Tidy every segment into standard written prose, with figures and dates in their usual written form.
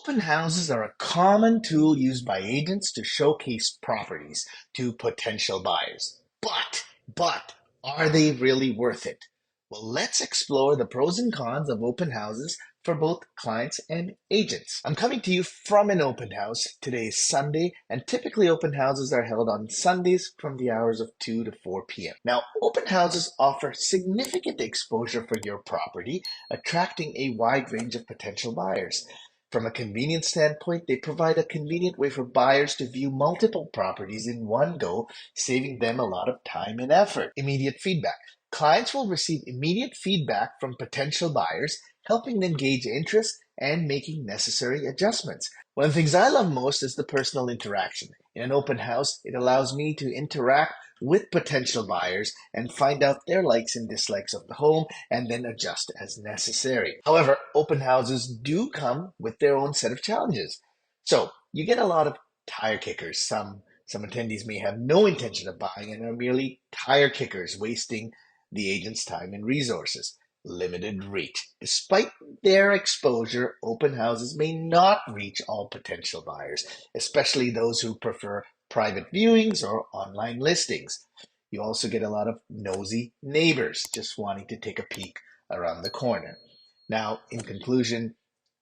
Open houses are a common tool used by agents to showcase properties to potential buyers. But, are they really worth it? Well, let's explore the pros and cons of open houses for both clients and agents. I'm coming to you from an open house. Today is Sunday, and typically open houses are held on Sundays from the hours of 2 to 4 p.m. Now, open houses offer significant exposure for your property, attracting a wide range of potential buyers. From a convenience standpoint, they provide a convenient way for buyers to view multiple properties in one go, saving them a lot of time and effort. Immediate feedback. Clients will receive immediate feedback from potential buyers, helping them gauge interest and making necessary adjustments. One of the things I love most is the personal interaction. In an open house, it allows me to interact with potential buyers and find out their likes and dislikes of the home and then adjust as necessary. However, open houses do come with their own set of challenges. So you get a lot of tire kickers. Some attendees may have no intention of buying and are merely tire kickers, wasting the agent's time and resources. Limited reach. Despite their exposure, open houses may not reach all potential buyers, especially those who prefer private viewings or online listings. You also get a lot of nosy neighbors just wanting to take a peek around the corner. Now, in conclusion,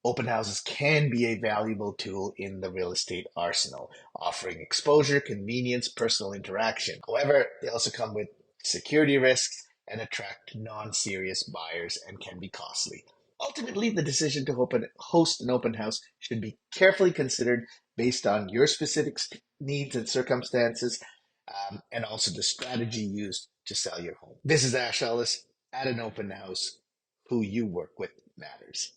open houses can be a valuable tool in the real estate arsenal, offering exposure, convenience, personal interaction. However, they also come with security risks and attract non-serious buyers and can be costly. Ultimately, the decision to host an open house should be carefully considered based on your specific needs and circumstances, and also the strategy used to sell your home. This is Ash Ellis at an open house. Who you work with matters.